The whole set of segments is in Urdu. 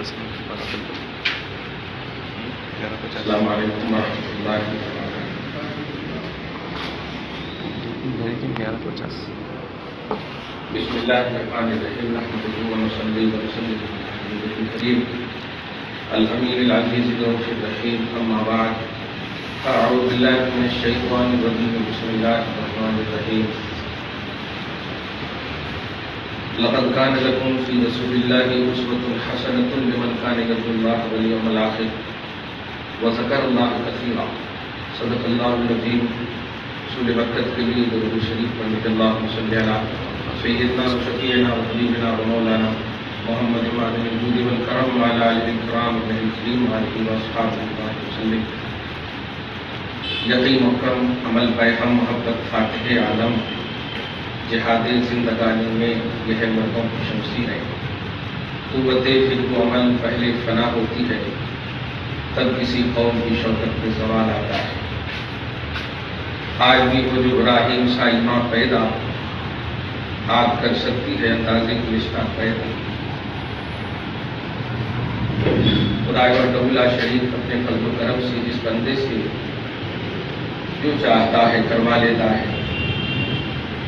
السلام علیکم ورحمۃ اللہ وبرکاتہ۔ بسم اللہ الرحمن الرحیم، نحمده ونصلی ونسلم علی رسوله الکریم الامین العزیز الرؤوف الرحیم، اما بعد فاعوذ باللہ من الشیطان الرجیم، بسم اللہ الرحمن الرحیم۔ لقد كان لكم في رسول الله أسوة حسنة لمن كان يرجو الله واليوم الآخر وذكر الله كثيرا، صدق الله العظيم۔ رسول مکہ کے لیے درود شریف پڑھنے اللہم صلی علی سیدنا و شفیعنا و حبیبنا و مولانا محمد معدن الجود والکرم وعلی آلہ الکرام الکریم وآلہ واصحابہ وسلم۔ یقین محکم عمل پیغام محبت فاتح عالم، جہاد زندگانی میں یہ ہے مردوں کی شمشیر ہے۔ قوت فکر و عمل پہلے فنا ہوتی ہے، تب کسی قوم کی شوکت پہ زوال آتا ہے۔ آج بھی وہ جو ابراہیم سا ایمان پیدا، آگ کر سکتی ہے اندازے کی رشتہ پیدا۔ خدا وحدہ لا شریک اپنے فضل و کرم سے جس بندے سے جو چاہتا ہے کروا لیتا ہے،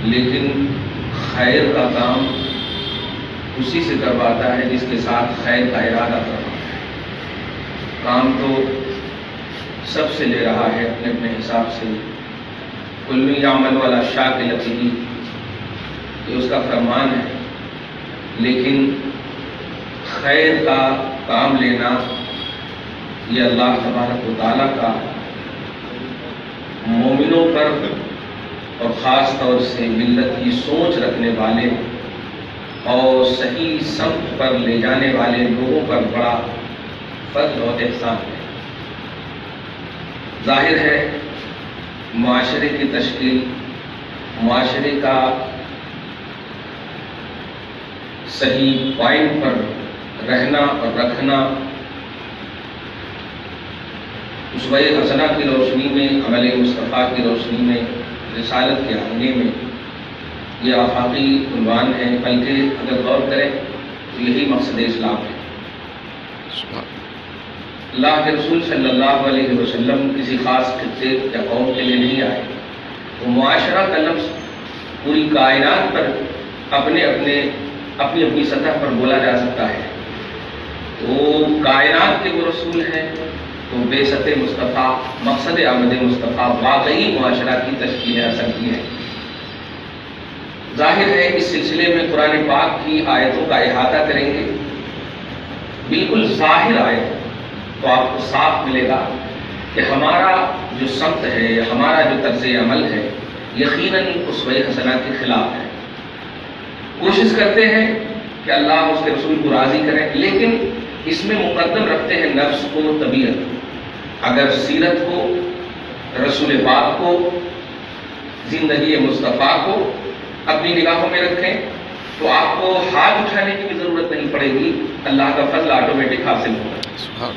لیکن خیر کا کام اسی سے کرواتا ہے جس کے ساتھ خیر کا ارادہ کرواتا ہے۔ کام تو سب سے لے رہا ہے اپنے اپنے حساب سے۔ کل یعمل والا شاکلتہ، یہ اس کا فرمان ہے، لیکن خیر کا کام لینا یہ اللہ تبارک و تعالیٰ کا مومنوں پر اور خاص طور سے ملت کی سوچ رکھنے والے اور صحیح سمت پر لے جانے والے لوگوں پر بڑا فضل اور احسان ہے۔ ظاہر ہے معاشرے کی تشکیل، معاشرے کا صحیح پوائنٹ پر رہنا اور رکھنا اسوہ حسنہ کی روشنی میں، عمل مصطفیٰ کی روشنی میں، رسالت کے آئینے میں یہ آفاقی عنوان ہے، بلکہ اگر غور کریں تو یہی مقصد اسلام ہے۔ اللہ کے رسول صلی اللہ علیہ وسلم کسی خاص خطے یا قوم کے لیے نہیں آئے۔ وہ معاشرہ کا لفظ پوری کائنات پر اپنی سطح پر بولا جا سکتا ہے۔ تو کائنات کے وہ رسول ہیں، تو بعثت مصطفیٰ، مقصد آمد مصطفیٰ واقعی معاشرہ کی تشکیل اصل کی ہے۔ ظاہر ہے اس سلسلے میں قرآن پاک کی آیتوں کا احاطہ کریں گے، بالکل ظاہر آیت تو آپ کو صاف ملے گا کہ ہمارا جو سمت ہے، ہمارا جو طرز عمل ہے، یقیناً اسوہ حسنہ کے خلاف ہے۔ کوشش کرتے ہیں کہ اللہ اس کے رسول کو راضی کرے، لیکن اس میں مقدم رکھتے ہیں نفس کو، طبیعت۔ اگر سیرت کو، رسول پاک کو، زندگی مصطفیٰ کو اپنی نگاہوں میں رکھیں تو آپ کو ہاتھ اٹھانے کی بھی ضرورت نہیں پڑے گی، اللہ کا فضل آٹومیٹک حاصل ہوگا۔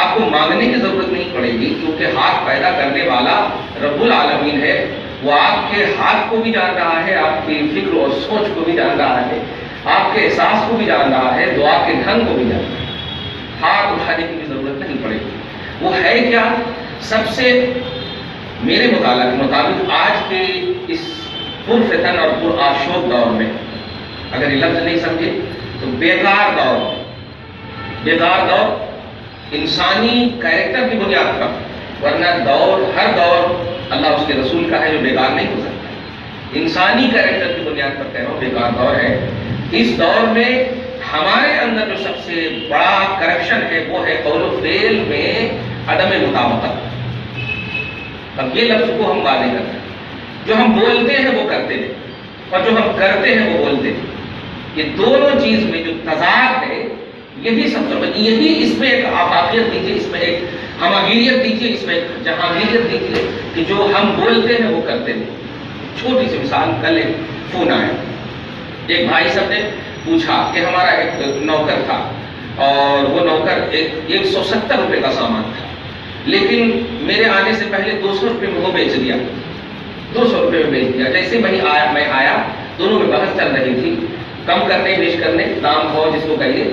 آپ کو مانگنے کی ضرورت نہیں پڑے گی، کیونکہ ہاتھ پیدا کرنے والا رب العالمین ہے۔ وہ آپ کے ہاتھ کو بھی جان رہا ہے، آپ کی فکر اور سوچ کو بھی جان رہا ہے، آپ کے احساس کو بھی جان رہا ہے، دعا کے ڈھنگ کو بھی جان رہا ہے۔ ہاتھ اٹھانے کی بھی ضرورت نہیں پڑے گی۔ وہ ہے کیا؟ سب سے میرے مطالعہ کے مطابق آج کے اس پرفتن اور پرآشوب دور میں، اگر یہ لفظ نہیں سمجھے تو بیکار دور انسانی کیریکٹر کی بنیاد پر، ورنہ ہر دور اللہ اس کے رسول کا ہے جو بیکار نہیں ہو سکتا۔ انسانی کیریکٹر کی بنیاد پر کہہ رہا ہوں بیکار دور ہے۔ اس دور میں ہمارے اندر جو سب سے بڑا کرپشن ہے وہ ہے قول و فعل میں عدم مطابقت۔ اب یہ لفظ کو ہم واضح کرتے ہیں، جو ہم بولتے ہیں وہ کرتے ہیں، اور جو ہم کرتے ہیں وہ بولتے ہیں۔ یہ دونوں چیز میں جو تضاد ہے، یہی سب سے بڑی، یہی اس میں ایک آفاقیت دیجیے، اس میں ایک ہماگیریت دیجیے، اس میں ایک جہانگیریت دیجیے کہ جو ہم بولتے ہیں وہ کرتے ہیں۔ چھوٹی سی مثال، کل ایک فون آیا، ایک بھائی صاحب نے پوچھا کہ ہمارا ایک نوکر تھا اور وہ نوکر 170 روپے کا سامان تھا، لیکن میرے آنے سے پہلے 200 روپے میں وہ بیچ دیا، 200 روپے میں بیچ دیا۔ جیسے میں آیا دونوں میں بحث چل رہی تھی، کم کرنے بیچ کرنے، دام بھاؤ جس کو کہیے،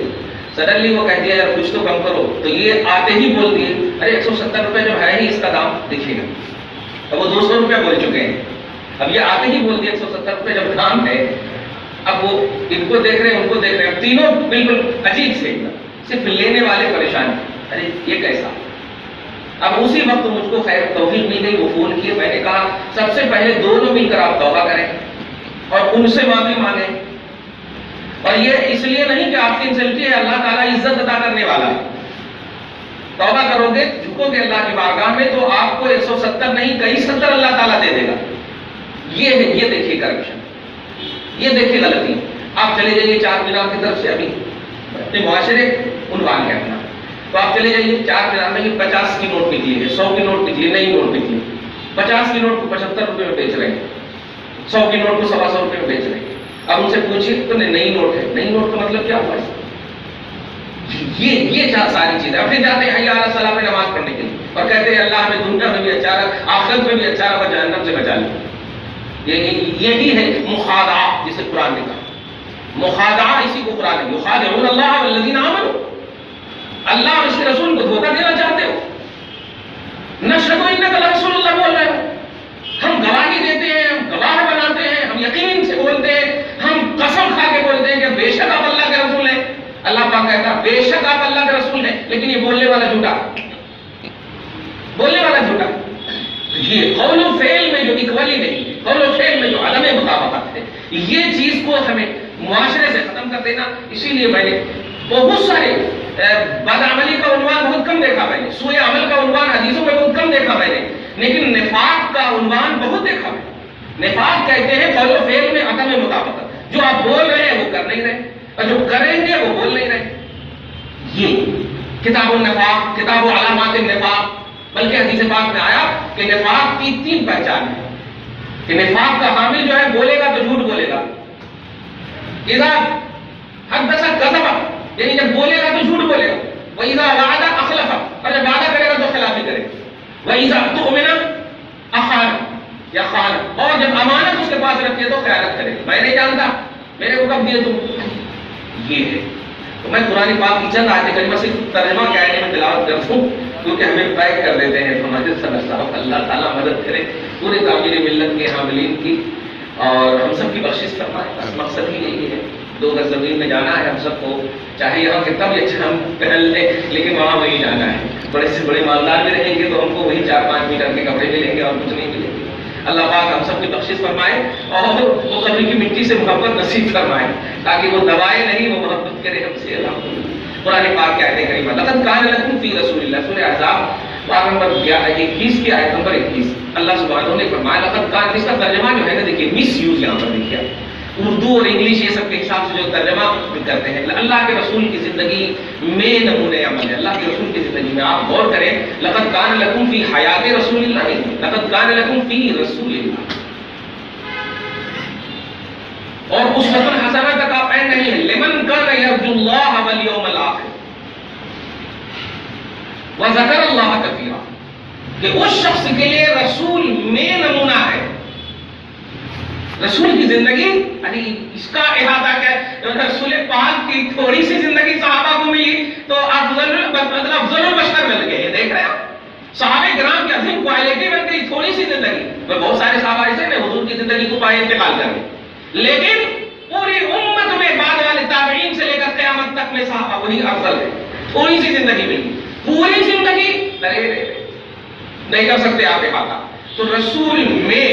سڈنلی وہ کہہ دیا یار کچھ تو کم کرو، تو یہ آتے ہی بول دیے ارے 170 روپے جو ہے ہی اس کا دام دیکھیے گا، اب وہ 200 روپے بول چکے ہیں، اب یہ آتے ہی بول دیا 170 روپے جب دام ہے، اب وہ ان کو دیکھ رہے ہیں ان کو دیکھ رہے ہیں، تینوں بالکل عجیب سے، صرف لینے والے پریشان ہیں، ارے یہ کیسا؟ اب اسی وقت مجھ کو خیر توفیق مل گئی، وہ فون کیے، میں نے کہا سب سے پہلے دونوں مل کر آپ توبہ کریں اور ان سے معافی مانگیں، اور یہ اس لیے نہیں کہ آپ کی انسلٹی ہے، اللہ تعالیٰ عزت عطا کرنے والا ہے، توبہ کرو گے جھکو گے اللہ کی بارگاہ میں تو آپ کو 170 نہیں کئی 70 اللہ تعالیٰ دے دے گا۔ یہ ہے، یہ دیکھیے کرپشن، یہ دیکھیے غلطی۔ آپ چلے جائیے چار مینار کی طرف سے، ابھی اپنے معاشرے عنوان ہے اپنا، تو آپ چلے جائیے چار مینار میں 50 کی نوٹ نکلی ہے، 100 کی نوٹ نکلی، نئی نوٹ نکلی، 50 کی نوٹ کو 75 روپے میں بیچ رہے ہیں، 100 کی نوٹ کو 125 روپے میں بیچ رہے ہیں۔ اب ان سے پوچھیے تو نئی نوٹ ہے، نئی نوٹ کا مطلب کیا ہوا ہے؟ یہ ساری چیزیں پھر جاتے ہیں حی علی الصلاۃ میں نماز پڑھنے کے لیے اور کہتے ہیں اللہ ہمیں دنیا میں بھی اچھا رکھ، آخرت میں بھی اچھا رکھ اور جہنم سے بچا لے۔ یہی ہے مخادعہ، جسے قرآن نے کہا مخادعہ، اسی کو قرآن نے یخادعون اللہ والذین آمنوا، اللہ اور اس کے رسول کو دھوکہ دینا چاہتے ہو، نشہد انک لرسول اللہ بول رہے ہو، ہم گواہی دیتے ہیں، ہم گواہ بناتے ہیں، ہم یقین سے بولتے ہیں، ہم قسم کھا کے بولتے ہیں کہ بے شک آپ اللہ کے رسول ہیں۔ اللہ پاک کہتا ہے بے شک آپ اللہ کے رسول ہیں، لیکن یہ بولنے والا جھوٹا، بولنے والا جھوٹا۔ یہ قول و فعل میں جو اکولی نہیں، قول و فعل میں جو عدم مطابقت ہے، یہ چیز کو ہمیں معاشرے سے ختم کر دینا۔ اسی لیے میں نے بہت سارے بدعملی کا عنوان بہت کم دیکھا میں نے، سوء عمل کا عنوان حدیثوں میں بہت کم دیکھا میں نے، لیکن نفاق کا عنوان بہت دیکھا میں نے۔ نفاق کہتے ہیں قول و فعل میں عدم مطابقت، جو آپ بول رہے ہیں وہ کر نہیں رہے اور جو کریں گے وہ بول نہیں رہے۔ یہ کتاب النفاق، کتاب علامات النفاق، بلکہ حدیث پاک میں آیا کہ نفاق کی 3 پہچان ہے، کہ نفاق کا حامل جو ہے بولے گا تو جھوٹ بولے گا، اذا حدث کذب، یعنی جب بولے گا تو جھوٹ بولے گا، واذا وعد اخلف، اور جب وعدہ کرے گا تو خلافی کرے گا، واذا اؤتمن اخان یا خان، اور جب امانت اس کے پاس رکھے تو خیانت کرے گا، میں نہیں جانتا میرے کو کب دیے تم۔ یہ ہے تو میں قرآن پاک کی چند آیتیں کریمہ صرف ترجمہ کہنے میں تلاوت کرتا ہوں کیونکہ ہمیں پیک کر دیتے ہیں ہمارے صدر صاحب، اللہ تعالیٰ مدد کرے پورے تعمیر ملت کے حاملین کی اور ہم سب کی بخشش فرمائے۔ بس مقصد ہی یہی ہے، 2 گز زمین میں جانا ہے ہم سب کو، چاہے یہاں کتنا بھی اچھا ہم پہن لیں لیکن وہاں وہی جانا ہے، بڑے سے بڑے مالدار میں رہیں گے تو ہم کو وہی 4-5 میٹر کے کپڑے ملیں گے اور کچھ نہیں ملیں گے۔ اللہ پاک ہم سب کی بخشش فرمائے اور وہ قبر کی مٹی سے محبت نصیب فرمائے تاکہ وہ دوائے نہیں، وہ محبت کرے ہم سے۔ قرآن پاک کی آیت کریمہ لقد کان لکم فی رسول اللہ، سورہ احزاب پارہ نمبر 21 کی آیت نمبر 21، اللہ سبحانہ نے فرمایا لقد کان، اس کا ترجمہ جو ہے نا دیکھیے مس یوز یہاں پر دیکھیے، اردو اور انگلش یہ سب کے حساب سے جو ترجمہ کرتے ہیں، اللہ کے رسول کی زندگی میں نمونہ عمل ہے، اللہ کے رسول کی زندگی میں آپ غور کریں، لقد کان لکم فی حیات رسول اللہ، لقد کان لکم فی رسول اللہ، اور اس وطن حسنہ تک آپ این نہیں ہے، لمن کان یرجو اللہ والیوم الآخر وذکر اللہ کثیرا، کہ اس شخص کے لیے رسول میں نمونہ ہے، رسول کی زندگی، یعنی اس کا احاطہ کیا، رسول پاک کی تھوڑی سی زندگی صحابہ کو ملی تو افضل البشر مل گئے، دیکھ رہے ہیں صحابہ کرام کی عظیم کوالٹی بن گئی تھوڑی سی زندگی میں، بہت سارے صحابہ ایسے ہیں حضور کی زندگی کو پائے انتقال کر گئے، لیکن پوری امت میں بعد والے تابعین سے لے کر قیامت تک میں صحابہ وہی افضل ہے، تھوڑی سی زندگی ملی، پوری زندگی نہیں کر سکتے آپ احاطہ، تو رسول میں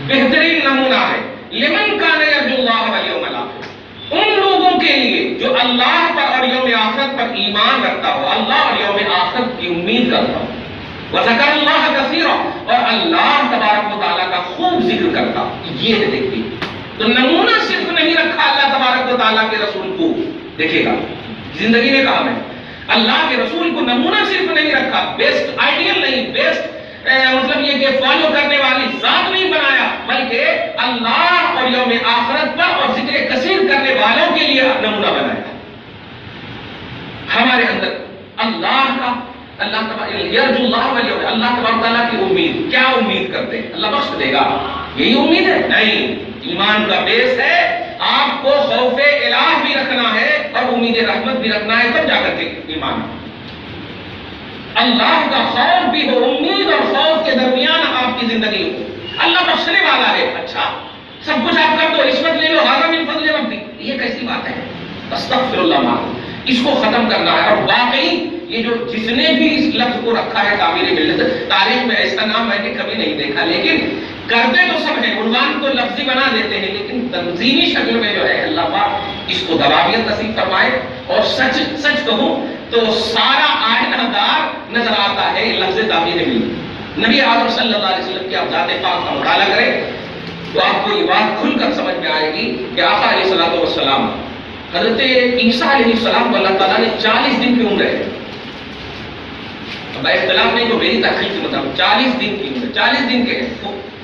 بہترین نمونہ ہے، لمن کان یرجو اللہ والیوم الآخر، ان لوگوں کے لیے جو اللہ پر اور یوم آخرت پر ایمان رکھتا ہو، اللہ اور یوم آخرت کی امید کرتا ہو، وذکر اللہ کثیرا، اور اللہ تبارک و تعالیٰ کا خوب ذکر کرتا، یہ ہے دیکھیے، تو نمونہ صرف نہیں رکھا اللہ تبارک و تعالیٰ کے رسول کو، دیکھیے گا زندگی نے کہا میں اللہ کے رسول کو نمونہ صرف نہیں رکھا، بیسٹ آئیڈیل نہیں، بیسٹ مطلب یہ کہ فالو کرنے والی ذات نہیں بنایا، بلکہ اللہ اور یوم آخرت پر اور ذکر کثیر کرنے والوں کے لیے نمونہ بنایا۔ ہمارے اندر اللہ کا، اللہ تبارک یرجو اللہ والیوم، اللہ تبارک تعالیٰ کی امید، کیا امید کرتے ہیں؟ اللہ بخش دے گا، یہی امید ہے؟ نہیں، ایمان کا بیس ہے آپ کو خوف الہ بھی رکھنا ہے اور امید رحمت بھی رکھنا ہے، تب جا کر کے ایمان اللہ کا خوف بھی ہو، امید اور خوف کے درمیان آپ کی زندگی ہو۔ اللہ بخشنے والا ہے، اچھا سب کچھ آپ کر دو، رشوت لے لو، ھذا من فضل ربی، یہ کیسی بات ہے؟ استغفر اللہ معاذ، اس کو ختم کرنا ہے۔ اور واقعی یہ جو جس نے بھی اس لفظ کو رکھا ہے تعمیر ملت، تاریخ میں ایسا نام میں نے کبھی نہیں دیکھا، لیکن کرتے تو سب ہیں، عنوان کو لفظی بنا دیتے ہیں، لیکن تنظیمی شکل میں جو ہے اللہ پاک اس کو دواویت نصیب فرمائے۔ اور سچ کہوں تو سارا آئینہ دار نظر آتا ہے لفظ تعمیر ملت۔ نبی اعظم صلی اللہ علیہ وسلم کی آپ ذات پاک کا مطالعہ کریں تو آپ کو یہ بات کھل کر سمجھ میں آئے گی کہ آقا علیہ الصلوۃ والسلام، حضرت عیسیٰ علیہ السلام کو اللہ تعالیٰ نے 40 دن کی عمر ہے، اب اختلاف نہیں تو میری تحقیق کے مطابق 40 دن کی عمر، 40 دن کے ہیں،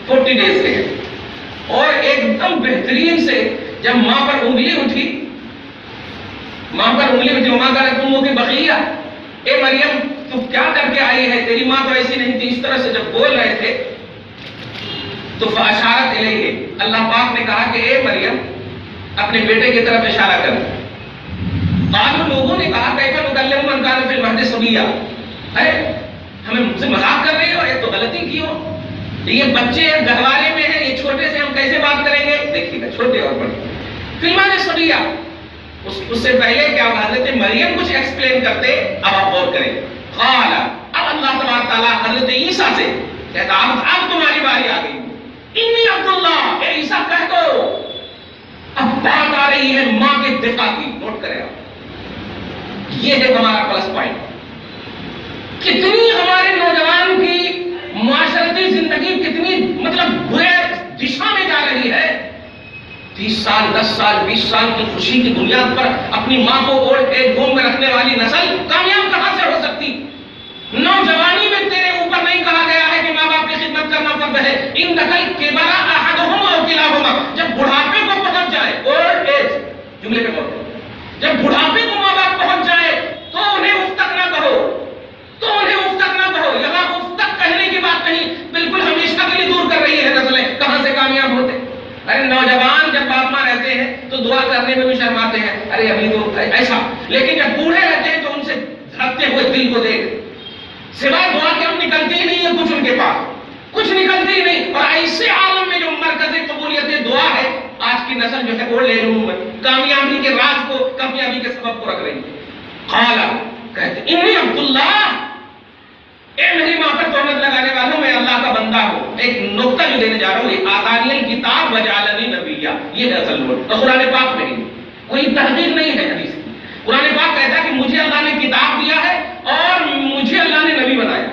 40 ڈیز کے ہیں، اور ایک دم بہترین سے جب ماں پر انگلی اٹھی، ماں کا تم کی بقیہ، اے مریم تو کیا کر کے آئی ہے، تیری ماں تو ایسی نہیں تھی، اس طرح سے جب بول رہے تھے تو فاشارت الیہ، اللہ پاک نے کہا کہ اے مریم اپنے بیٹے کی طرف اشارہ کر۔ قالوا، لوگوں نے کہا کیف نکلم من کان فی المہد صبیا، ارے ہمیں مجھ سے مذاق کر رہے ہو، یہ تو غلطی کی ہو، یہ بچے گہوارے میں ہیں، یہ چھوٹے سے ہم کیسے بات کریں گے؟ دیکھیے گا چھوٹے اور بڑے فی المہد صبیا، اس سے پہلے کیا حضرت مریم کچھ ایکسپلین کرتے، اب آپ غور کریں۔ قال، اب اللہ تبارک تعالیٰ حضرت عیسیٰ سے کہتا اب تمہاری باری آ گئی، انی عبداللہ، اے عیسیٰ کہہ دو۔ اب بات آ رہی ہے ماں کے دفاع کی، نوٹ کریں آپ، یہ ہے ہمارا پلس پوائنٹ۔ کتنی ہمارے نوجوان کی معاشرتی زندگی کتنی برے دشا میں جا رہی ہے۔ 30 سال 10 سال 20 سال کی خوشی کی بنیاد پر اپنی ماں کو اولڈ ایج ہوم میں رکھنے والی نسل کامیاب کہاں سے ہو سکتی؟ نوجوانی میں تیرے اوپر نہیں کہا گیا ہے کہ ماں باپ کی خدمت کرنا فرض ہے، ان دخل کبر احدہما او کلاہما، جب بڑھاپے کو پہنچ جائے، اولڈ ایج جملے پہ غور کرو، جب بڑھاپے کو ماں باپ پہنچ جائے تو انہیں اف تک نہ کہو، یہاں اف تک کہنے کی بات نہیں، بالکل ہمیشہ کے لیے دور کر رہی ہے نسلیں، کہاں سے کامیاب ہوتے؟ ارے نوجوان جب باپ ماں رہتے ہیں تو دعا کرنے میں بھی شرماتے ہیں، ارے ابھی تو ایسا، لیکن جب بوڑھے رہتے ہیں تو ان سے دھڑکتے ہوئے دل کو دیکھ، سوائے دعا کے ہم نکلتے ہی نہیں ہے، کچھ ان کے پاس کچھ نکلتے ہی نہیں۔ اور ایسے عالم میں جو مرکز قبولیت دعا ہے، آج کی نسل جو ہے وہ لے لوں میں کامیابی کے راز کو، کامیابی کے سبب کو رکھ رہی ہے۔ قال، کہتے انی عبداللہ، اے میری ماں پر تہمت لگانے والوں میں اللہ کا بندہ ہوں۔ ایک نقطہ جو دینے جا رہا ہوں، یہ آتانی الکتاب وجعلنی نبیہ، یہ ہے اصل نقطہ، قرآن پاک میں نہیں، کوئی تحقیق نہیں ہے حدیث کی۔ قرآن پاک کہتا ہے کہ مجھے اللہ نے کتاب دیا ہے اور مجھے اللہ نے نبی بنایا،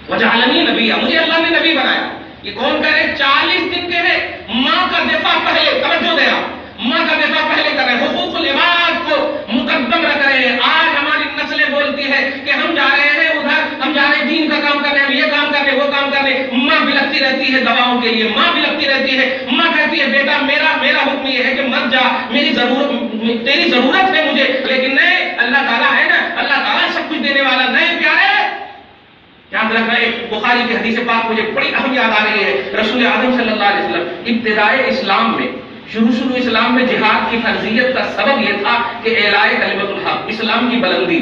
وجعلنی نبیہ، مجھے اللہ نے نبی بنایا۔ یہ کون کہہ رہے؟ 40 دن کے ہیں، ماں کا دفاع پہلے، توجہ دے آپ، ماں کا دفاع پہلے کر رہے ہیں، حقوق العباد کو مقدم رکھ رہے ہیں۔ آج ہماری نسلیں بولتی ہے کہ ہم جا رہے ہیں ادھر، ہم جا رہے ہیں دین کا کام کرنے، ہم یہ کام کرنے وہ کام کرنے، ماں بلکتی رہتی ہے دواؤں کے لیے، ماں بلکتی رہتی ہے، ماں کہتی ہے بیٹا میرا حکم یہ ہے کہ مت جا، تیری ضرورت ہے مجھے، لیکن نہیں، اللہ تعالیٰ ہے نا، اللہ تعالیٰ سب کچھ دینے والا، نہیں پیارے۔ یاد رکھنا، ایک بخاری کی حدیث پاک مجھے بڑی اہم یاد آ رہی ہے، رسول اعظم صلی اللہ علیہ وسلم ابتدائے اسلام میں، شروع اسلام میں جہاد کی فرضیت کا سبب یہ تھا کہ اعلاء کلمت الحق، اسلام کی بلندی،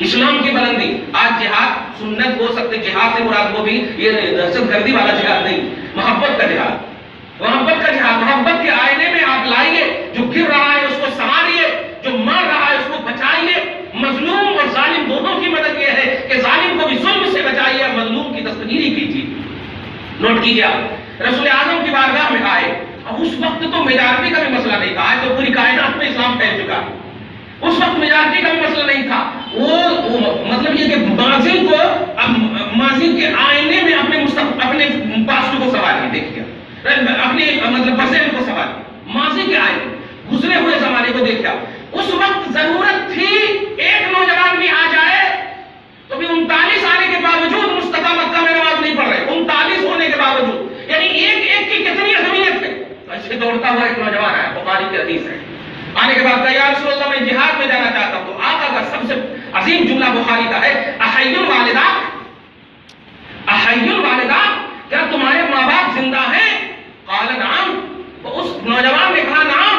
اسلام کی بلندی۔ آج جہاد سنت ہو سکتے، جہاد سے مراد وہ بھی یہ دہشت گردی والا جہاد نہیں، محبت کا جہاد، محبت کا جہاد، محبت کے آئینے میں آپ لائیے، جو گر رہا ہے اس کو سنوارئے، جو مر رہا ہے اس کو بچائیے۔ مظلوم اور ظالم دونوں کی مدد یہ ہے کہ ظالم کو بھی ظلم سے بچائیے اور مظلوم کی دستگیری کیجیے۔ نوٹ کیجیے آپ، رسول اعظم کی بارگاہ میں آئے، اب اس وقت تو میجارٹی کا بھی مسئلہ نہیں تھا، آج تو پوری کائنات میں اسلام پھیل چکا ہے، اس وقت میجارٹی کا بھی مسئلہ نہیں تھا۔ وہ مطلب یہ کہ ماضی کو، ماضی کے آئینے میں اپنے پاسٹ کو سنواریں، دیکھیے اپنے پرزینٹ کو سنواریں، ماضی کے آئینے، گزرے ہوئے زمانے کو دیکھا۔ اس وقت ضرورت تھی ایک نوجوان بھی آ جائے تو بھی 39 آنے کے باوجود مصطفیٰ مکہ میں نماز نہیں پڑھ رہے، 39 ہونے کے باوجود، یعنی ایک کی کتنی اہمیت ہے۔ ایسے دوڑتا ہوا ایک نوجوان ہے، بخاری کی حدیث ہے، آنے کے بعد کہا یا رسول اللہ میں جہاد میں جانا چاہتا ہوں، تو آقا کا سب سے عظیم جملہ بخاری کا ہے، احی الوالدات، احی الوالدات، کیا تمہارے ماں باپ زندہ ہیں؟ قال نعم، تو اس نوجوان نے کہا نعم،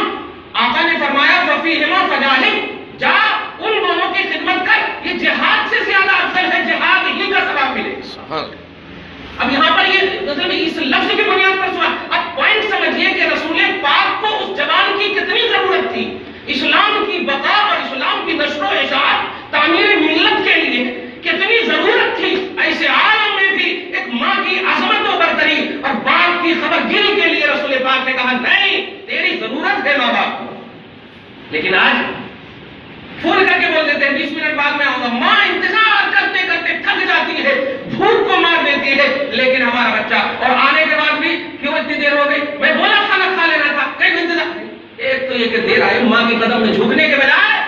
20 منٹ بعد میں آؤں گا. ماں انتظار کرتے کرتے تھک جاتی ہے, بھوک کو مار دیتی ہے, لیکن ہمارا بچہ اور آنے کے بعد بھی کیوں اتنی دیر ہو گئی, میں بولا کھانا کھا لینا تھا, کہیں انتظار. ایک تو یہ کہ دیر آئے, ماں کے قدم میں جھکنے کے بجائے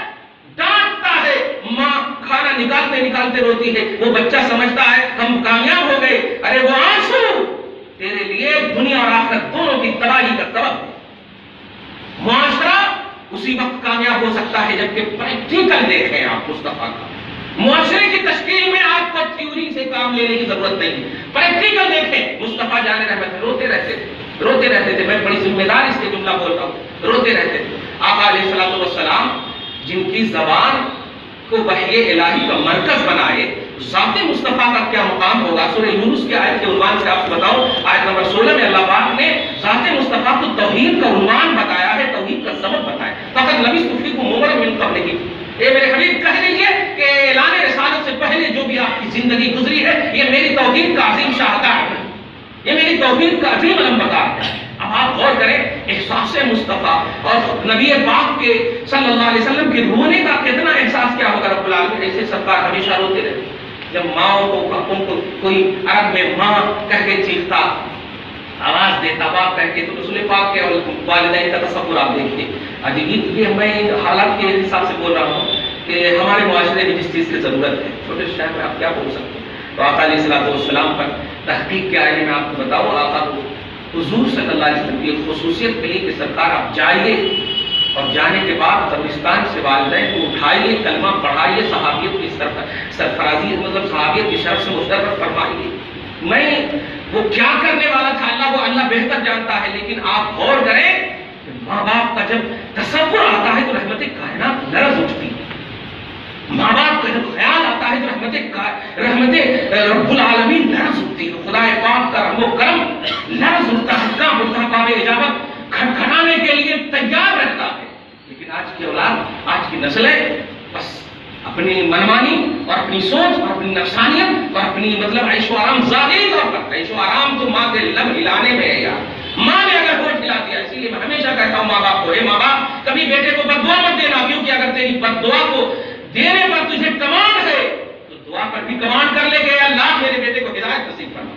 ڈانٹتا ہے. ماں کھانا نکالتے نکالتے روتی ہے. وہ بچہ سمجھتا ہے ہم کامیاب ہو گئے. ارے وہ آنسو تیرے لیے دنیا اور آخرت دونوں کی تباہی کا سبب ہے. معاشرہ اسی وقت کامیاب ہو سکتا ہے جبکہ پریکٹیکل دیکھیں آپ مصطفیٰ کا. معاشرے کی تشکیل میں آپ کو تھیوری سے کام لینے کی ضرورت نہیں, پریکٹیکل دیکھیں. مصطفیٰ جان رحمت روتے رہتے تھے. میں بڑی ذمہ داری سے جملہ بول رہا ہوں, روتے رہتے تھے. آقا علیہ الصلوۃ والسلام جن کی زبان کو وحی الہی کا مرکز بنائے, ذات مصطفیٰ کا کیا مقام ہوگا. سورہ یونس کی آیت کے عنوان سے آپ کو بتاؤں, آیت نمبر 16 میں اللہ پاک نے ذات مصطفیٰ کو توحید کا عنوان بتایا ہے, توحید کا سبب بتایا. فقط لبثت فیکم عمرا من قبلہ, اے میرے حبیب کہہ دیجئے کہ اعلان رسالت سے پہلے جو بھی آپ کی زندگی گزری ہے یہ میری توحید کا عظیم شاہکار ہے, یہ میری توحید کا عظیم علمبردار ہے. اب آپ غور کریں, احساس مصطفیٰ اور نبی پاک کے صلی اللہ علیہ وسلم کے رونے کا کتنا احساس کیا ہوگا رب العالمین. ایسے سرکار ہمیشہ روتے رہتے. جب ماں کو کوئی عرب میں ماں کہہ کے چیختا, آواز دیتا, باپ کہہ کے, تو رسول پاک کے والدین کا تصور آپ دیکھیے. یہ میں حالات کے حساب سے بول رہا ہوں کہ ہمارے معاشرے میں جس چیز کی ضرورت ہے, چھوٹے شہر میں آپ کیا بول سکتے ہیں. تو آقا علیہ الصلوۃ والسلام پر تحقیق کیا ہے, میں آپ کو بتاؤں. آقا کو حضور صلی اللہ علیہ وسلم کی خصوصیت ملی کہ سرکار آپ جائیے اور جانے کے بعد قبرستان سے والدین کو اٹھائیے, کلمہ پڑھائیے, صحابیت کی سرفرازی مطلب صحابیت کی شرف سے مشرف فرمائیے. میں وہ کیا کرنے والا تھا اللہ بہتر جانتا ہے, لیکن آپ غور کریں ماں باپ کا جب تصور آتا ہے تو رحمت کائنات لرز اٹھتی ہے. ماں باپ کا جب خیال آتا ہے تو رحمت رب العالمین لرز اٹھتی ہے. خدا پاک کا رحم و کرم لرز اٹھتا ہے, کہاں اٹھتا, باب اجابت کھٹکھٹانے کے لیے تیار رہتا ہے. لیکن آج کی اولاد, آج کی نسلیں بس اپنی منمانی اور اپنی سوچ اور اپنی نفسانیت اور اپنی مطلب عیش و آرام, ظاہری طور پر عیش و آرام تو ماں کے لب ہلانے میں ہے یار. ماں نے اگر ہوش ہلا دیا, اسی لیے میں ہمیشہ کہتا ہوں ماں باپ کو, اے ماں باپ کبھی بیٹے کو بد دعا مت دینا, کیونکہ اگر تیری بد دعا کو دینے پر تجھے کمانڈ ہے تو دعا پر بھی کمانڈ کر لے کہ اللہ میرے بیٹے کو ہدایت نصیب فرما.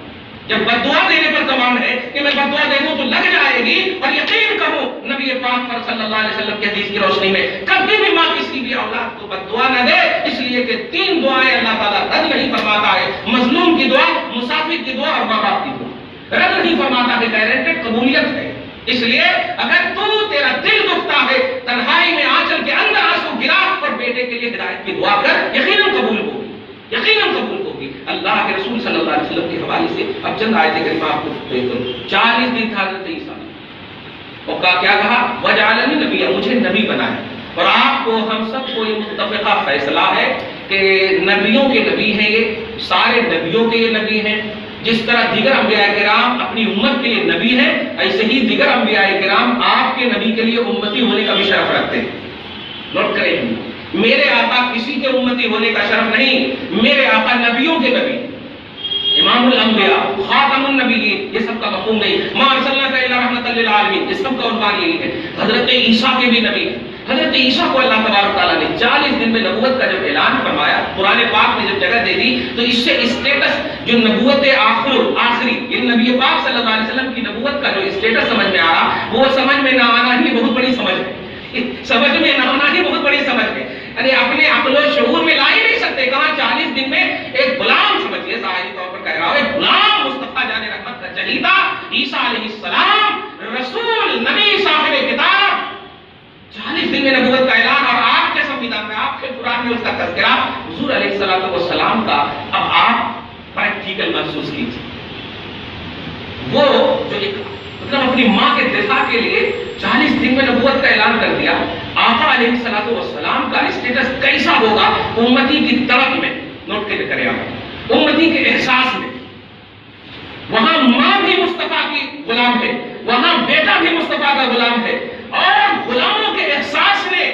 جب بد دعا دینے پر کمانڈ ہے کہ میں بد دعا دے دوں تو لگ جائے گی. اور یقین کرو نبی پاک پر صلی اللہ علیہ وسلم کی حدیث کی روشنی میں کبھی بھی ماں کسی بھی اولاد کو بد دعا نہ دے, اس لیے کہ 3 دعائیں اللہ تعالیٰ رد نہیں فرماتا ہے. مظلوم کی دعا, مسافر کی دعا اور ماں باپ کی دعا رد نہیں فرماتا ہے, گارنٹیڈ قبولیت ہے. اس لیے اگر تیرا دل دکھتا ہے, تنہائی میں آنچل کے اندر آنسو گرا اور بیٹے کے لیے ہدایت کی دعا کر, یقیناً قبول ہوگی, یقیناً قبول ہوگی. اللہ کے رسول صلی اللہ علیہ وسلم کے حوالے سے اب چند آیتیں کریمہ آپ کو پیش کروں. 40 دن تھا حضرت عیسیٰ اور کیا کہا, وجعلنی نبیّا, مجھے نبی بنایا. اور آپ کو ہم سب کو یہ متفقہ فیصلہ ہے کہ نبیوں کے نبی ہیں, یہ سارے نبیوں کے یہ نبی ہیں. جس طرح دیگر انبیاء کرام اپنی امت کے لیے نبی ہیں, ایسے ہی دیگر انبیاء کرام آپ کے نبی کے لیے امتی ہونے کا بھی شرف رکھتے ہیں. نوٹ کریں, میرے آقا کسی کے امتی ہونے کا شرف نہیں, میرے آقا نبیوں کے نبی, امام الانبیاء, خاتم النبیین, یہ سب کا مفہوم نہیں. ما ارسلناک الا رحمۃ للعالمین, یہ سب کا عنوان یہی ہے. حضرت عیسیٰ کے بھی نبی, حضرت عیسیٰ کو اللہ تبارک تعالیٰ نے 40 دن میں نبوت کا جب اعلان فرمایا, قرآن پاک نے جب جگہ دے دی, تو اس سے اسٹیٹس جو نبوت آخری یہ نبی پاک صلی اللہ علیہ وسلم کی نبوت کا جو اسٹیٹس سمجھ میں آ رہا, وہ سمجھ میں نہ آنا ہی بہت بڑی سمجھ ہے. سمجھ میں نہ آنا ہی بہت بڑی سمجھ ہے. یعنی اپنے عقل و شعور میں لا ہی نہیں سکتے. کہاں 40 دن میں ایک غلام, سمجھیے ظاہری طور پر کہہ رہا ہوں, ایک غلام مصطفیٰ جان رحمت کا چہیتا عیسیٰ علیہ السلام, رسول, نبی, صاحب کتاب, 40 دن میں نبوت کا اعلان, اور آپ کے سنویدھان میں, آپ کے قرآن میں اس کا تذکرہ حضور علیہ الصلوۃ والسلام کا. اب آپ پریکٹیکل محسوس کیجیے, وہ جو ایک مطلب اپنی ماں کے دفاع کے لیے 40 دن میں نبوت کا اعلان کر دیا. آقا علیہ الصلوۃ والسلام کا اسٹیٹس کیسا ہوگا امتی کی طلب میں, نوٹ کریں آپ, امتی کے احساس میں. وہاں ماں بھی مصطفیٰ کی غلام ہے, وہاں بیٹا بھی مصطفیٰ کا غلام ہے, اور غلاموں کے احساس نے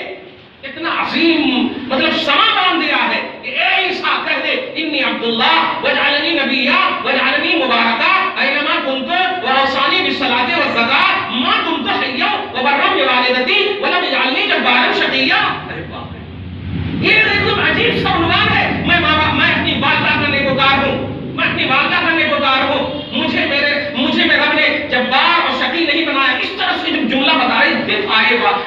اتنا عظیم مطلب سما باندھ دیا ہے کہ اے عیسیٰ کہہ دے, انی عبداللہ وجعلنی نبیّا وجعلنی مبارکا اینما کنت واوصانی بالصلاۃ والزکاۃ ما دمت حیا وبرا بوالدتی ولم یجعلنی جبارا شقیا. ارے باپ رے, یہ ایک عجیب عجیب سا عنوان ہے، میں اپنی والدہ کا نیکوکار ہوں، میں اپنی والدہ کا نیکوکار ہوں، مجھے میرے رب نے جبار اور شقی نہیں بنایا. اس طرح سے جب جملہ بتائے دفاع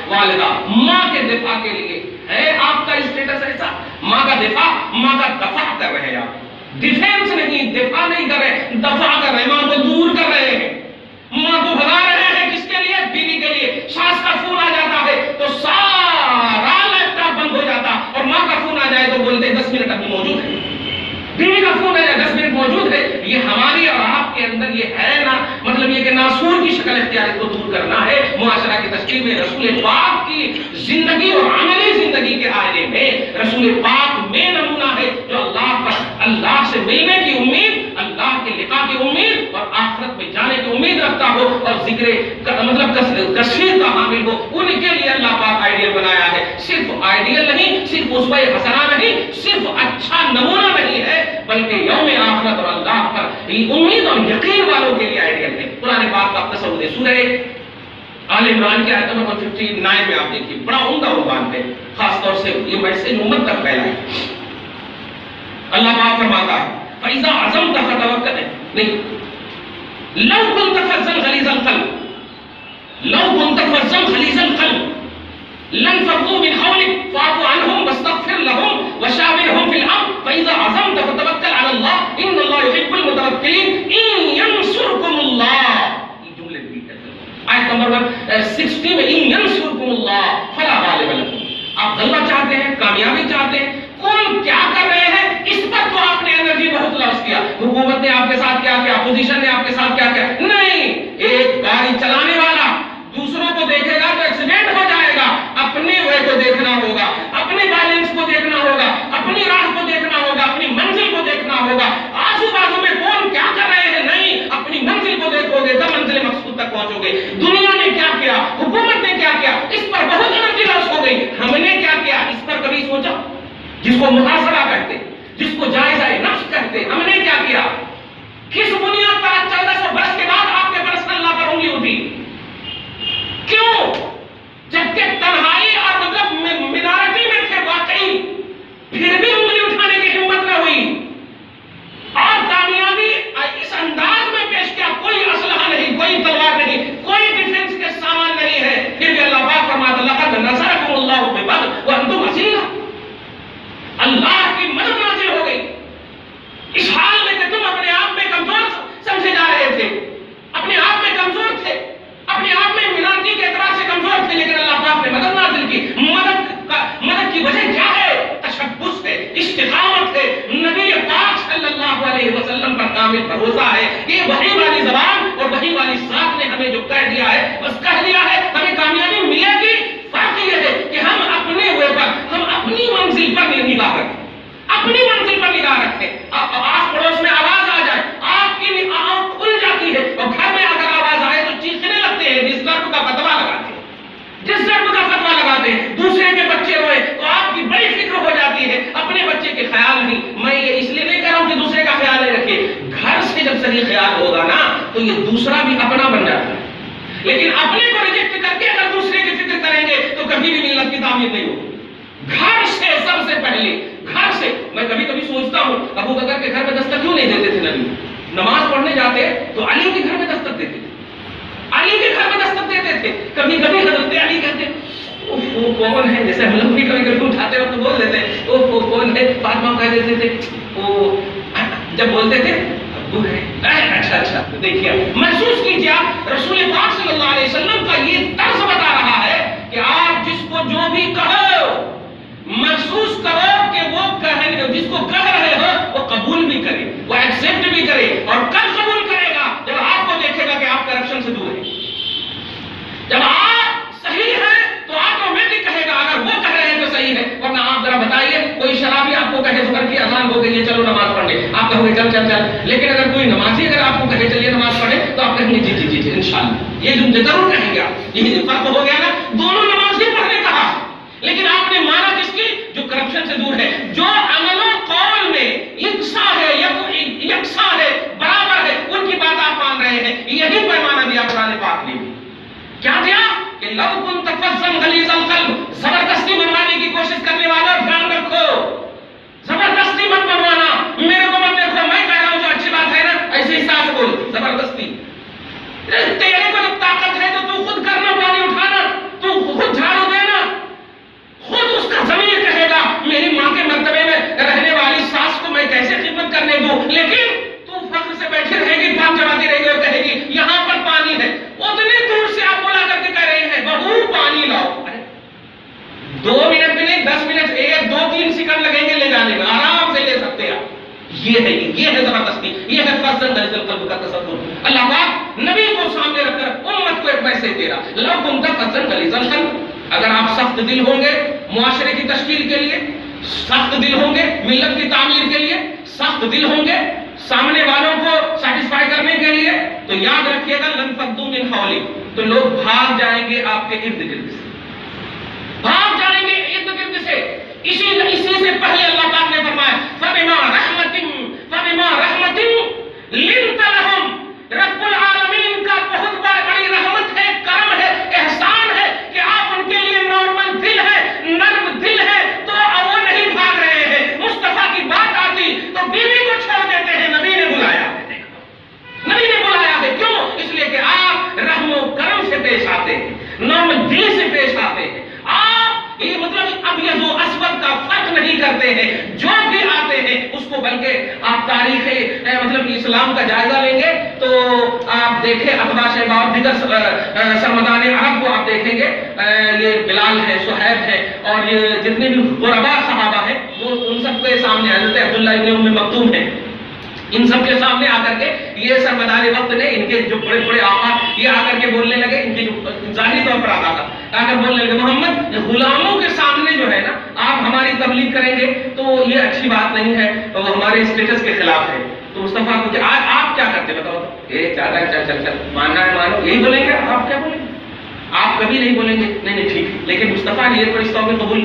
والدہ، ماں کے دفاع کے لیے ہے آپ کا اسٹیٹس ایسا، ماں کا دفاع کر رہے ہیں آپ، ڈیفینس نہیں، دفاع نہیں کر رہے، دفاع کر رہے ہیں، ماں کو دور کر رہے ہیں، ماں کو بھگا رہے ہیں. کس کے لیے؟ بیوی کے لیے. ساس کا فون آ جاتا ہے تو سارا لیپ ٹاپ بند ہو جاتا، اور ماں کا فون آ جائے تو بولتے 10 منٹ ابھی موجود ہے. بیوی کا فون ہے 10 منٹ موجود ہے. یہ ہماری اور آپ کے اندر یہ ہے نا، مطلب یہ کہ ناسور کی شکل اختیار کو دور کرنا ہے. معاشرہ کی تشکیل میں رسول پاک کی زندگی اور عملی زندگی کے آئینے میں رسول پاک میں نمونہ ہے، جو اللہ سے ملنے کی امید، اللہ کے لقاء کی امید اور آخرت میں جانے کی امید رکھتا ہو اور ذکر مطلب کثیر کا حامل ہو. ان کے لیے اللہ پاک آئیڈیل بنایا ہے. صرف آئیڈیل نہیں، صرف اسوہ حسنہ نہیں، صرف اچھا نمونہ نہیں ہے، بلکہ یوم آخرت اور اللہ پر امید اور یقین والوں کے لیے آئیڈیل ہے. قرآن پاک کا تصور ہے. سورہ آل عمران کی آیت نمبر 59 میں آپ دیکھیے، بڑا عمدہ عنوان ہے، خاص طور سے یہ میسج امت تک پھیلا ہے. اللہ پاک فرماتا ہے فَإِذَا عَزَمْتَ فَتَوَكَّلْ نہیں لَوْ كُنْتَ فَظًّا غَلِيظَ الْقَلْبِ لَوْ كُنْتَ فَظًّا غَلِيظَ الْقَلْبِ لَانفَضُّوا مِنْ حَوْلِكَ فَاعْفُ عَنْهُمْ وَاسْتَغْفِرْ لَهُمْ وَشَاوِرْهُمْ فِي الْأَمْرِ فَإِذَا عَزَمْتَ فَتَوَكَّلْ عَلَى اللَّهِ إِنَّ اللَّهَ يُحِبُّ الْمُتَوَكِّلِينَ إِن يَنصُرْكُمُ اللَّهُ. یہ جملے ریپیٹ کرتے ہیں. آیت نمبر 60 میں إِن يَنصُرْكُمُ اللَّهُ فَلَا غَالِبَ لَكُمْ. آپ غلبہ چاہتے ہیں، کامیابی چاہتے ہیں، کون کیا کر رہے ہیں اس پر تو آپ نے انرجی بہت لاس کیا. حکومت نے آپ کے ساتھ کیا کیا، اپوزیشن نے آپ کے ساتھ کیا کیا. نہیں، ایک گاڑی چلانے والا دوسروں کو دیکھے گا تو ایکسیڈنٹ ہو جائے گا. اپنے وے کو دیکھنا ہوگا، اپنے بیلنس کو دیکھنا ہوگا، اپنی راہ کو دیکھنا ہوگا، اپنی منزل کو دیکھنا ہوگا. آزو بازو میں کون کیا کر رہے ہیں نہیں، اپنی منزل کو دیکھو گے تو منزل مقصود تک پہنچو گے. دنیا نے کیا کیا، حکومت نے کیا کیا، اس پر بہت انرجی لاس ہو گئی. ہم نے کیا کیا اس پر کبھی سوچا؟ جس کو محاسبہ کہتے، جس کو جائزہ نفس کہتے، ہم نے کیا کیا؟ کس بنیاد پر 1400 برس کے بعد آپ کے برس اللہ پر انگلی اٹھی؟ کیوں؟ جبکہ تنہائی اور مطلب مینارٹی میں تھے واقعی، پھر بھی انگلی اٹھانے کی ہمت نہ ہوئی. اور کامیابی اس انداز میں پیش کیا، کوئی اسلحہ نہیں، کوئی تلوار نہیں، کوئی ڈیفنس کے سامان نہیں ہے، پھر بھی اللہ پاک فرماتا لقد نصرکم اللہ ببدر وانتم اذلہ. اللہ کی مدد نازل ہو گئی اس حال میں کہ تم اپنے آپ میں کمزور سمجھے جا رہے تھے، اپنے آپ میں کمزور تھے، اپنے آپ میں مینارٹی کے اعتبار سے کمزور تھے، لیکن اللہ پاک نے مدد نازل کی. مدد کی وجہ کیا ہے؟ تشبث ہے، استقامت ہے، نبی پاک صلی اللہ علیہ وسلم پر کامل بھروسہ ہے. یہ وحی والی زبان اور وحی والی ذات نے ہمیں جو کہہ دیا ہے بس کہہ دیا ہے، ہمیں کامیابی ملے گی. فرق یہ ہے کہ ہم اپنے ہوئے پر، ہم اپنی منزل پر نگاہ رکھیں، اپنی منزل پر نگاہ رکھیں. آس پڑوس میں آواز آ جائے، آپ کی آنکھ کھل جاتی ہے، اور گھر میں اگر آواز آئے تو چیخنے لگتے ہیں، جس ضرب کا فتویٰ لگاتے ہیں، جس ضرب کا فتویٰ لگاتے ہیں. دوسرے کے بچے روئے تو آپ کی بڑی فکر ہو جاتی ہے، اپنے بچے کے خیال نہیں. میں یہ اس لیے نہیں کہہ رہا ہوں کہ دوسرے کا خیال نہیں رکھے، گھر سے جب صحیح خیال ہوگا نا تو یہ دوسرا بھی اپنا بن جاتا ہے. لیکن اپنے کو ریجیکٹ کر کے اگر دوسرے کی فکر کریں گے تو کبھی بھی ملت کی تعمیر نہیں ہوگی. گھر سے سب سے پہلے، گھر سے. میں کبھی کبھی سوچتا ہوں ابو بکر کے گھر میں دستک کیوں نہیں دیتے تھے نبی؟ نماز پڑھنے جاتے تو علی کے گھر میں دستک دیتے تھے، علی کے گھر میں دستک دیتے تھے. کبھی کبھی حضرت علی کہتے وہ کون ہے، جیسے ہم لوگ بھی کبھی کبھی اٹھاتے وقت بول دیتے وہ کون ہے، فاطمہ کہہ دیتے تھے، وہ جب بولتے تھے ابو ہے. اچھا دیکھیے، محسوس کیجیے، رسول پاک صلی اللہ علیہ وسلم کا یہ طرز بتا رہا ہے کہ آپ جس کو جو بھی کہو محسوس کرو کہ وہ جس کو کہہ رہے ہو وہ قبول بھی کرے، وہ ایکسپٹ بھی کرے. اور کب قبول کرے گا؟ جب آپ کو دیکھے گا کہ آپ کرپشن سے دور ہیں. جب آپ صحیح ہیں تو آٹومیٹک کہے گا اگر وہ کہہ رہے ہیں تو صحیح ہے. ورنہ آپ ذرا بتائیے، کوئی شرابی آپ کو کہے ظہر کی اذان ہو گئی ہے چلو نماز پڑھ لیں، آپ کہو گے چل. لیکن اگر کوئی نمازی اگر آپ کو کہے چلیے نماز پڑھے تو آپ کہیں گے جی انشاءاللہ. یہ جو ضرور کہیں گے آپ. یہ فرق ہو گیا نا، دونوں نماز ہی پڑھنے کہا، لیکن آپ نے مانا کس کی؟ جو کرپشن سے دور ہے، جو عمل و قول میں یکساں ہے، برابر ہے، ان کی بات آپ مان رہے ہیں. یہی پیمانہ دیا قرآن پاک نے. کیا دیا؟ کہ لو كنت فظا غلیظ القلب، زبردستی منوانے کی کوشش کرنے والوں دھیان رکھو، یہ ہے زبردستی، یہ ہے فضل غلیظ القلب کا تصور۔ اللہ پاک نبی کو سامنے رکھ کر امت کو ایک میسج دے رہا، لو کنت فضل غلیظ القلب، اگر آپ سخت دل ہوں گے معاشرے کی تشکیل کے لیے، سخت دل ہوں گے ملت کی تعمیر کے لیے، سخت دل ہوں گے سامنے والوں کو سیٹسفائی کرنے کے لیے، تو یاد رکھیے گا لن فضوا من حولک، تو لوگ بھاگ جائیں گے آپ کے ارد گرد سے، بھاگ جائیں گے ارد گرد سے۔ اسی سے پہلے اللہ پاک نے فرمایا فبما رحمت لنت لهم، رب العالمین کا بہت بڑی رحمت ہے، کرم ہے، احسان ہے کہ آپ ان کے لیے نارمل دل ہے، نرم دل ہے، تو وہ نہیں بھاگ رہے ہیں۔ مصطفیٰ کی بات آتی تو بیوی کو چھوڑ دیتے ہیں، نبی نے بلایا ہے، نبی نے بلایا ہے، کیوں؟ اس لیے کہ آپ رحم و کرم سے پیش آتے ہیں، نرم دل سے پیش آتے ہیں، آپ یہ مطلب ابیض و اسود کا فرق نہیں کرتے ہیں، جو بھی آتے ہیں اس کو، بلکہ آپ تاریخ مطلب اسلام کا جائزہ لیں گے تو آپ دیکھیں اقبا شیبہ اور دیگر سرمدان عرب کو آپ دیکھیں گے، یہ بلال ہے، صہیب ہے، اور یہ جتنے بھی غرباء صحابہ ہیں وہ ان سب کے سامنے حضرت عبداللہ ابن ام مکتوم ہیں، ان سب کے سامنے آ کر کے یہ سرمدار وقت نے ان کے جو بڑے بڑے آقا یہ آ کر کے بولنے لگے، ان کی جو ظاہری طور پر آقا تھا، آ کر بولنے لگے محمد غلاموں کے سامنے جو ہے نا آپ ہماری تبلیغ کریں گے تو یہ اچھی بات نہیں ہے، تو وہ ہمارے اسٹیٹس کے خلاف ہے۔ تو مصطفیٰ کو آپ کیا کرتے بتاؤ، چل ماننا ہے مانو، یہی بولیں گے، آپ کیا بولیں گے؟ آپ کبھی نہیں بولیں گے نہیں ٹھیک، لیکن مصطفیٰ نے یہ پر اس طور میں قبول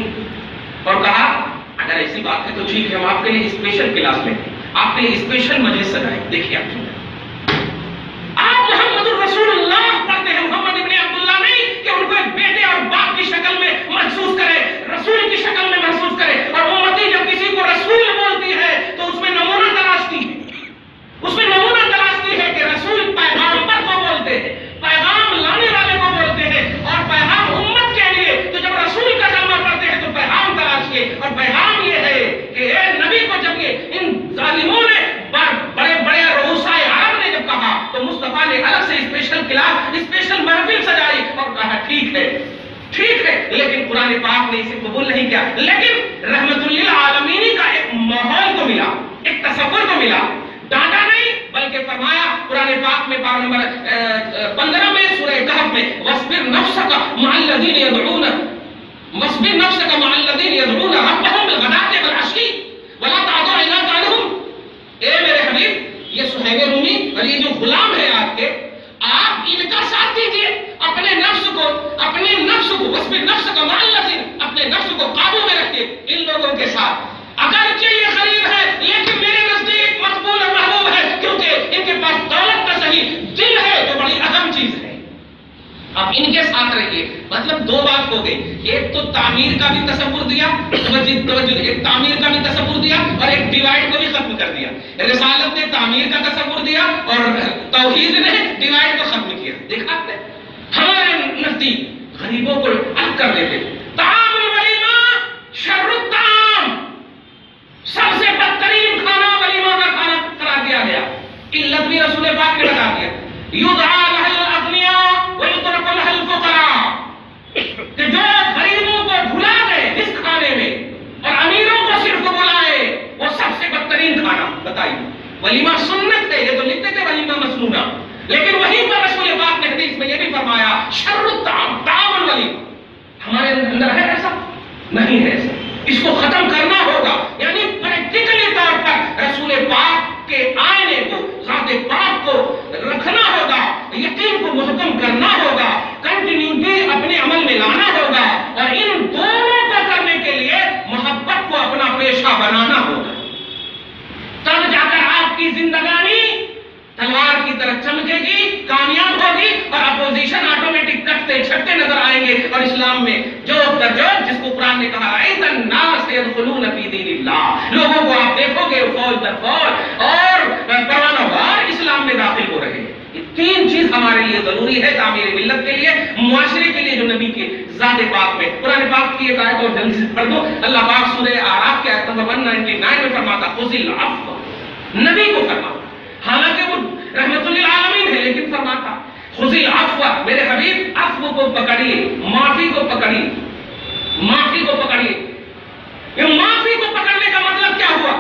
اور کہا اگر ایسی بات ہے تو ٹھیک ہے، ہم آپ کے لیے اسپیشل کلاس میں آپ کے لیے اسپیشل مجلس سجائیں۔ دیکھیے آپ محمد الرسول اللہ پڑھتے ہیں، محمد ابن عبداللہ نہیں کہ ان کو ایک بیٹے اور باپ کی شکل میں محسوس کرے، رسول کی شکل میں محسوس کرے، اور امتی جب کسی کو رسول بولتی ہے تو اس میں نمونہ تلاشتی ہے، اس میں نمونہ تلاشتی ہے کہ رسول پیغامبر کو بولتے ہیں، پیغام لانے والے کو بولتے ہیں، اور پیغام امت کے لیے، تو جب رسول کا کلمہ پڑھتے ہیں تو پیغام تلاشیے، اور پیغام یہ ہے کہ اے نبی کو جب یہ ان ظالموں نے بڑے بڑے رؤسائے عرب نے جب کہا تو مصطفیٰ نے الگ سے اسپیشل کلاس اسپیشل محفل سجائی اور کہا ٹھیک ہے، لیکن قرآن پاک نے اسے قبول نہیں کیا، لیکن رحمت للعالمین کا ایک ماحول کو ملا، ایک تصور کو ملا، ڈانٹا نہیں بلکہ فرمایا قرآن پاک میں پارہ نمبر 15 میں سورہ کہف میں وَاصْبِرْ نَفْسَكَ مَعَ الَّذِينَ يَدْعُونَ رَبَّهُم بِالْغَدَاةِ وَالْعَشِيِّ وَلَا تَعْدُ عَيْنَاكَ عَنْهُمْ۔ اے میرے حبیب، یہ صہیب رومی اور یہ جو غلام ہے آپ کے، آپ ان کا ساتھ دیجیے، اپنے نفس کو وَاصْبِرْ نَفْسَكَ مَعَ الَّذِينَ، اپنے نفس کو قابو میں رکھیے ان لوگوں کے ساتھ، اگرچہ یہ غریب ہے لیکن میرے نزدیک مقبول اور محبوب ہے، کیونکہ ان کے پاس دولت کا صحیح دل ہے جو بڑی اہم چیز ہے، اب ان کے ساتھ رہیے۔ مطلب دو بات ہو گئی، ایک تو تعمیر کا بھی تصور دیا، ایک تعمیر کا بھی تصور دیا اور ایک ڈیوائڈ کو بھی ختم کر دیا۔ رسالت نے تعمیر کا تصور دیا اور توحید نے ڈیوائڈ کو ختم کیا۔ دیکھا آپ نے، ہمارے نزدیک غریبوں کو الگ کر دیتے، طعام الولیمہ شر الطعام، سب سے بدترین کھانا ولیمہ کا کھانا قرار دیا گیا، علت بھی رسول پاک نے بتا دیا، یدعا لها الاغنیاء ویترک لها الفقراء، کہ جو غریبوں کو بھلا دے اس کھانے میں اور امیروں کو صرف بلائے، وہ سب سے بدترین کھانا۔ بتائیے، ولیمہ سنت ہے، یہ تو لکھتے تھے ولیمہ مسنونہ، لیکن وہیں پر رسول پاک نے حدیث میں یہ بھی فرمایا شر الطعام، طعام الولیمہ۔ ہمارے اندر ہے ایسا؟ نہیں ہے ایسا، اس کو ختم کرنا ہوگا، یعنی پریکٹیکلی طور پر رسول پاک کے آئینے کو، ذات پاک کو رکھنا ہوگا، یقین کو محکم کرنا ہوگا، کنٹینیوٹی اپنے عمل میں لانا ہوگا، اور ان دونوں کو کرنے کے لیے محبت کو اپنا پیشہ بنانا ہوگا، تب جا کر آپ کی زندگانی تلوار کی طرح چمکے گی، کامیاب ہوگی، اور اپوزیشن آٹومیٹک کٹتے چھٹتے نظر آئیں گے، اور اسلام میں جو جس کو قرآن نے کہا رَأَيْتَ النَّاسَ يَدْخُلُونَ فِي دِينِ اللَّهِ، لوگوں کو آپ دیکھو گے فوج در فوج اور پروانہ وار اسلام میں داخل ہو رہے ہیں۔ یہ تین چیز ہمارے لیے ضروری ہے تعمیر ملت کے لیے، معاشرے کے لیے، جو نبی کے ذات پاک میں قرآن پاک کی ایک آیت اور جلدی سے پڑھ دو، اللہ پاک سورہ اعراف کی آیت نمبر 199 میں فرماتا خذ العفو، نبی کو فرماتا، حالانکہ وہ رحمت للعالمین ہے لیکن فرماتا خذ العفو، میرے حبیب عفو کو پکڑیے، معافی کو پکڑیے، معافی کو پکڑیے۔ یہ معافی کو پکڑنے کا مطلب کیا ہوا؟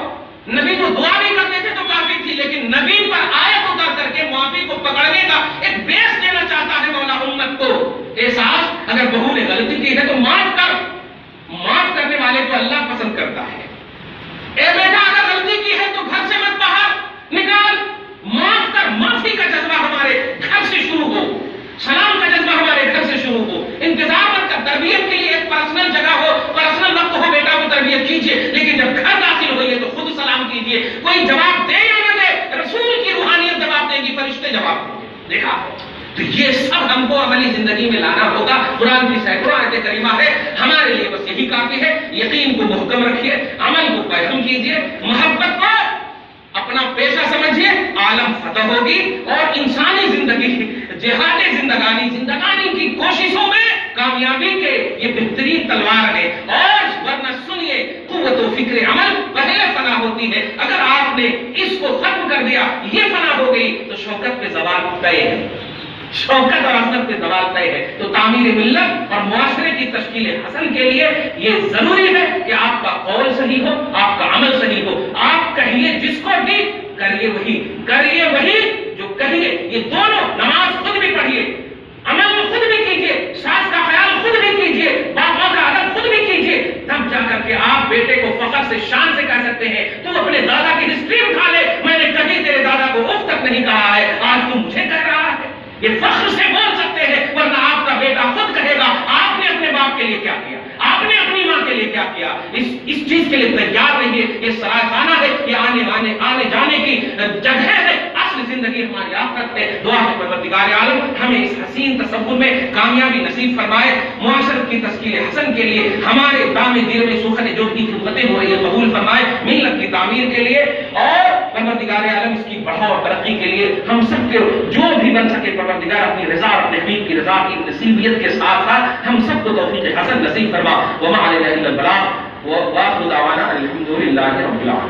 نبی جو دعا نہیں کرتا کا ایک بیس دینا چاہتا ہے مولا امت کو. احساس اگر بہو نے غلطی کی ہے تو معاف کر. معاف کرنے والے کو اللہ پسند کرتا ہے. اے بیٹا اگر غلطی کی ہے تو گھر سے مت باہر نکال. معاف کر. معافی کا جذبہ ہمارے گھر سے شروع ہو. سلام کا جذبہ ہمارے گھر سے شروع ہو. انتظار مت کر. تربیت کے لیے ایک پرسنل جگہ ہو, پرسنل وقت ہو, بیٹا کو تربیت کیجیے, لیکن جب گھر داخل ہوئیے تو خود سلام کیجیے. کوئی جواب دے یا نہ دے, رسول کی روحانیت جواب دے گی, فرشتے جواب دیں گے. دیکھا تو یہ سب ہم کو عملی زندگی میں لانا ہوگا. قرآن کی سینکڑوں آیتیں کریمہ ہے, ہمارے لیے بس یہی کافی ہے. یقین کو محکم رکھیے, عمل کو پیغام کیجیے, محبت کو اپنا پیشہ سمجھیے, عالم فتح ہوگی. اور انسانی زندگی, جہاد زندگانی کی کوششوں میں کامیابی کے یہ بہترین تلوار ہے. اور ورنہ سنیے, قوت و فکر عمل پہلے فنا ہوتی ہے. اگر آپ نے اس کو ختم کر دیا, یہ فنا ہو گئی, تو شوکت پہ زوال طے ہے. شوکت اور عظمت پہ زوال طے ہے. تو تعمیر ملت اور معاشرے کی تشکیل حسن کے لیے یہ ضروری ہے کہ آپ کا قول صحیح ہو, آپ کا عمل صحیح ہو. آپ کہیے جس کو بھی, کریے وہی جو کہیے. یہ دونوں, نماز خود بھی پڑھیے, عمل خود بھی کیجیے, ساس کا خیال خود بھی کیجیے, باپا کا ادب خود بھی کیجیے. تب جا کر کے آپ بیٹے کو فخر سے, شان سے کہہ سکتے ہیں, تو اپنے دادا کی ہسٹری اٹھا لے, میں نے کبھی تیرے دادا کو اف تک نہیں کہا ہے, آج تم مجھے کہہ رہا ہے. یہ فخر سے بول سکتے ہیں. ورنہ آپ کا بیٹا خود کہے گا, آپ نے اپنے باپ کے لیے کیا کیا, آپ نے اپنی ماں کے لیے کیا کیا. اس چیز کے لیے تیار رہیے. یہ سرائے خانہ ہے, یہ آنے جانے کی جگہ ہے. اصل زندگی ہماری آخرت ہے. دعا ہے پروردگار عالم ہمیں اس حسین تصور میں کامیابی نصیب فرمائے. معاشرت کی تشکیل حسن کے لیے ہمارے دام دل میں سوکھنے جو کی خدمتیں ہو رہی ہیں قبول فرمائے. ملت کی تعمیر کے لیے اور پروردگار عالم اس کی بڑھاؤ اور ترقی کے لیے ہم سب کے جو بھی بن سکے پروردگار اپنی رضا, اپنے حبیب کی رضا کی نصیبیت کے ساتھ ساتھ ہم سب کو توفیق حسن نصیب فرما. وما علینا الا البلاغ وآخر دعوانا الحمد للہ رب العالمین.